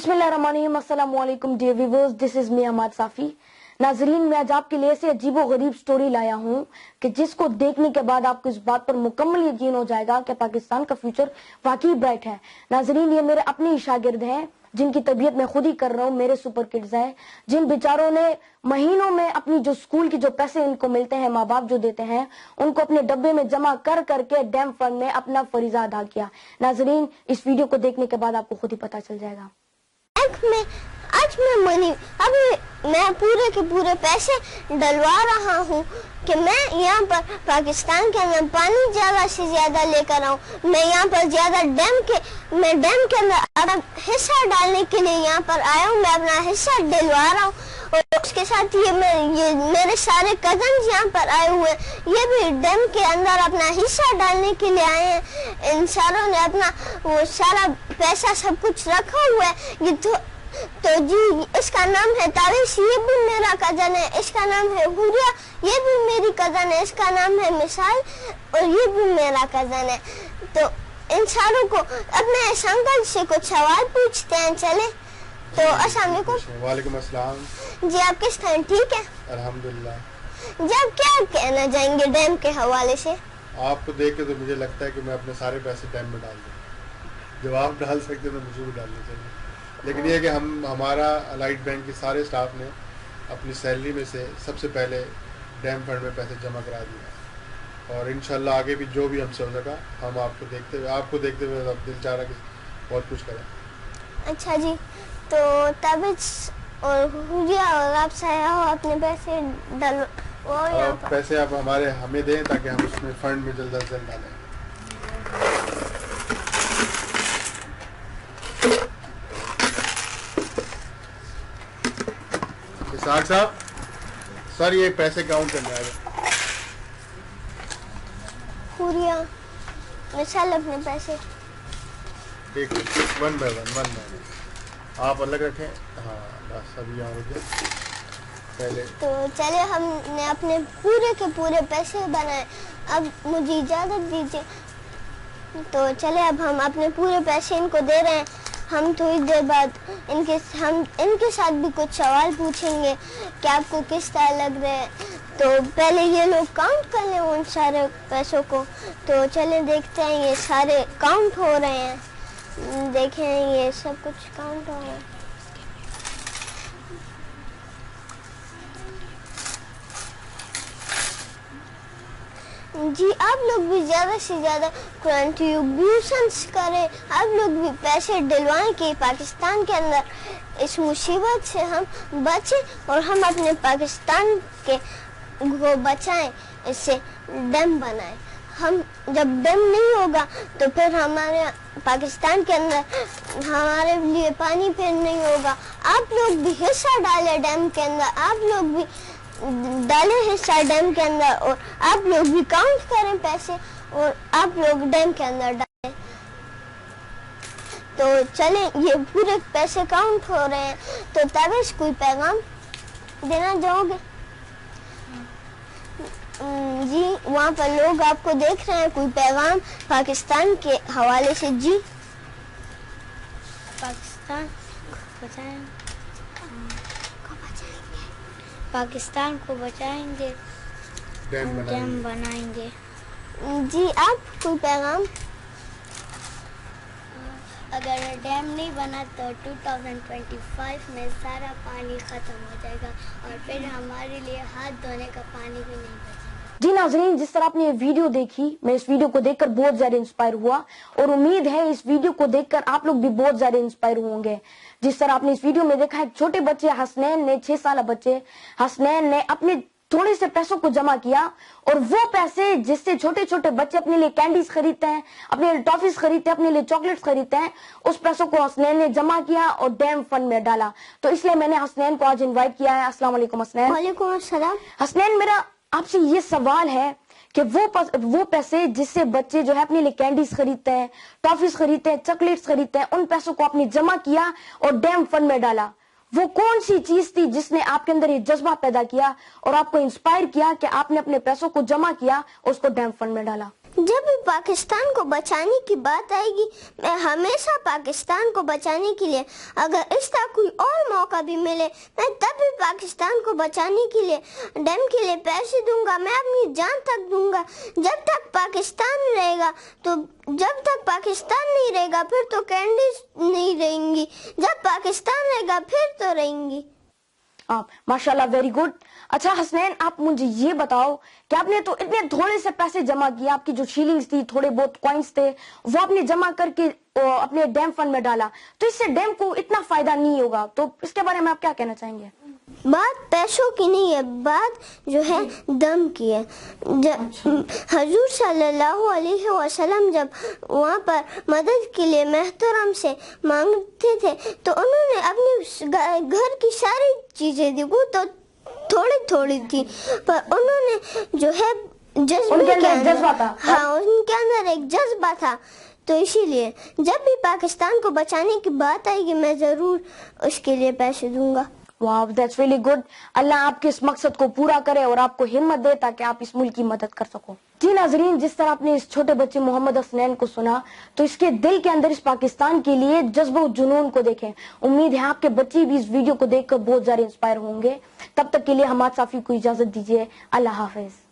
बिस्मिल्लाहिर्रहमानिर्रहीम, अस्सलाम वालेकुम dear viewers, this is me Ahmad Safi. नाजरीन, मैं आज आपके लिए ऐसे अजीबो गरीब स्टोरी लाया हूँ कि जिसको देखने के बाद आपको इस बात पर मुकम्मल यकीन हो जाएगा कि पाकिस्तान का फ्यूचर वाकई ब्राइट है। नाजरीन, ये मेरे अपने ही शागिर्द हैं जिनकी तबीयत मैं खुद ही कर रहा हूँ, मेरे सुपर किड्स हैं, जिन बेचारों ने महीनों में अपनी जो स्कूल की जो पैसे इनको मिलते हैं, माँ बाप जो देते हैं, उनको अपने डब्बे में जमा कर करके डैम फंड में अपना फरीजा अदा किया। नाजरीन, इस वीडियो को देखने के बाद आपको खुद ही पता चल जाएगा। में आज मैं पूरे के पूरे पैसे डलवा रहा हूँ कि मैं यहाँ पर पाकिस्तान के अंदर पानी ज्यादा से ज्यादा लेकर आऊँ। मैं यहाँ पर ज्यादा डैम के अंदर अपना हिस्सा डालने के लिए यहाँ पर आया हूँ। मैं अपना हिस्सा डलवा रहा हूँ और उसके साथ ये मेरे सारे कजन यहाँ पर आए हुए हैं, ये भी डैम के अंदर अपना हिस्सा डालने के लिए आए हैं। इन सारों ने अपना वो सारा पैसा सब कुछ रखा हुआ है। ये तो जी, इसका नाम है तारिश, ये भी मेरा कजन है, इसका नाम है हुरिया, ये भी मेरी कजन है, इसका नाम है मिसाल और ये भी मेरा कजन है। तो इन सारों को अपने इस अंकल से कुछ सवाल पूछते हैं, चले। तो अस्सलाम वालेकुम। वालेकुम अस्सलाम। जी, आप किस तरह ठीक है? अल्हम्दुलिल्लाह। जी, आप क्या कहना चाहेंगे डैम के हवाले से? आपको देख के तो मुझे लगता है कि मैं अपने सारे पैसे डैम में डाल दूँ। जब आप डाल सकते तो मुझे भी डालने चाहिए, लेकिन ये कि हमारा अलाइट बैंक के सारे स्टाफ ने अपनी सैलरी में से सबसे पहले डैम फंड में पैसे जमा करा दिया और इंशाल्लाह आगे भी जो भी हमसे हो सका हम आपको देखते हुए अब दिल चाह रहा कि बहुत कुछ करें। अच्छा जी, तो ताबिज और हुरिया और आप साया अपने पैसे पैसे आप हमें दें ताकि हम उसमें फंड में जल्द अज जल्द डालें। इसाक साहब, सर ये पैसे काउंट करने आए। हुरिया, मिसाल अपने पैसे ठीक है, वन बाय वन आप अलग रखें। हाँ बस अभी यहाँ रुके पहले। तो चले, हमने अपने पूरे के पूरे पैसे बनाए, अब मुझे इजाज़त दीजिए। तो चले, अब हम अपने पूरे पैसे इनको दे रहे हैं। हम थोड़ी देर बाद इनके साथ भी कुछ सवाल पूछेंगे कि आपको किस तरह लग रहे हैं। तो पहले ये लोग काउंट कर लें उन सारे पैसों को। तो चले देखते हैं, ये सारे काउंट हो रहे हैं, देखें ये सब कुछ काउंट हो रहा है। जी, आप लोग भी ज़्यादा से ज़्यादा कंट्रीब्यूशंस करें, आप लोग भी पैसे डलवाएं कि पाकिस्तान के अंदर इस मुसीबत से हम बचें और हम अपने पाकिस्तान को बचाएं, इससे डैम बनाएं। हम जब डैम नहीं होगा तो फिर हमारे पाकिस्तान के अंदर हमारे लिए पानी फिर नहीं होगा। आप लोग भी हिस्सा डालें डैम के अंदर, आप लोग भी डाले हिस्सा डैम के अंदर और आप लोग भी काउंट करें पैसे और आप लोग डैम के अंदर डालें। तो चलें, ये पूरे पैसे काउंट हो रहे हैं। तो ताबिश, कोई पैगाम देना चाहोगे? जी, वहाँ पर लोग आपको देख रहे हैं, कोई पैगाम पाकिस्तान के हवाले से? जी, पाकिस्तान को बचाएंगे, डैम बनाएंगे। जी, आप कोई पैगाम? अगर डैम नहीं बना तो 2025 में सारा पानी ख़त्म हो जाएगा और फिर हमारे लिए हाथ धोने का पानी भी नहीं बचेगा। जी नाज़रीन, जिस तरह आपने ये वीडियो देखी, मैं इस वीडियो को देखकर बहुत ज्यादा इंस्पायर हुआ और उम्मीद है इस वीडियो को देखकर आप लोग भी बहुत ज्यादा इंस्पायर होंगे। जिस तरह आपने इस वीडियो में देखा, एक छोटे बच्चे हसनैन ने, 6 साल बच्चे हसनैन ने अपने थोड़े से पैसों को जमा किया और वो पैसे जिससे छोटे छोटे बच्चे अपने लिए कैंडीज खरीदते हैं, अपने लिए टॉफीज खरीदते हैं, अपने लिए चॉकलेट्स खरीदते हैं, उस पैसों को हसनैन ने जमा किया और डैम फंड में डाला। तो इसलिए मैंने हसनैन को आज इन्वाइट किया है। अस्सलाम वालेकुम हसनैन। वालेकुम अस्सलाम। हसनैन, मेरा आपसे ये सवाल है कि वो पैसे जिससे बच्चे जो है अपने लिए कैंडीज खरीदते हैं, टॉफीज खरीदते हैं, चॉकलेट्स खरीदते हैं, उन पैसों को आपने जमा किया और डैम फंड में डाला। वो कौन सी चीज थी जिसने आपके अंदर ये जज्बा पैदा किया और आपको इंस्पायर किया कि आपने अपने पैसों को जमा किया और उसको डैम फंड में डाला? جب بھی پاکستان کو بچانے کی بات آئے گی میں ہمیشہ پاکستان کو بچانے کے لیے اگر اس طرح کوئی اور موقع بھی ملے میں تب بھی پاکستان کو بچانے کے لیے ڈیم کے لیے پیسے دوں گا, میں اپنی جان تک دوں گا. جب تک پاکستان رہے گا تو جب تک پاکستان نہیں رہے گا پھر تو کینڈیز نہیں رہیں گی, جب پاکستان رہے گا پھر تو رہیں گی. ماشاءاللہ ویری گڈ. اچھا حسنین آپ مجھے یہ بتاؤ کہ آپ نے تو اتنے تھوڑے سے پیسے جمع کیے, آپ کی جو شیلنگز تھی تھوڑے بہت کوائنس تھے وہ آپ نے جمع کر کے اپنے ڈیم فنڈ میں ڈالا, تو اس سے ڈیم کو اتنا فائدہ نہیں ہوگا, تو اس کے بارے میں آپ کیا کہنا چاہیں گے؟ بات پیسوں کی نہیں ہے, بات جو ہے دم کی ہے. حضور صلی اللہ علیہ وسلم جب وہاں پر مدد کے لیے محترم سے مانگتے تھے تو انہوں نے اپنی گھر کی ساری چیزیں دی, وہ تو تھوڑی تھوڑی تھی پر انہوں نے جو ہے جذبہ تھا, ہاں ان کے اندر ایک جذبہ تھا. تو اسی لیے جب بھی پاکستان کو بچانے کی بات آئے گی میں ضرور اس کے لیے پیسے دوں گا. Wow that's really good. اللہ آپ کے اس مقصد کو پورا کرے اور آپ کو ہمت دے تاکہ آپ اس ملک کی مدد کر سکو. جی ناظرین, جس طرح آپ نے اس چھوٹے بچے محمد حسنین کو سنا تو اس کے دل کے اندر اس پاکستان کے لیے جذبہ و جنون کو دیکھیں. امید ہے آپ کے بچے بھی اس ویڈیو کو دیکھ کر بہت زیادہ انسپائر ہوں گے. تب تک کے لیے حماد صافی کو اجازت دیجیے. اللہ حافظ.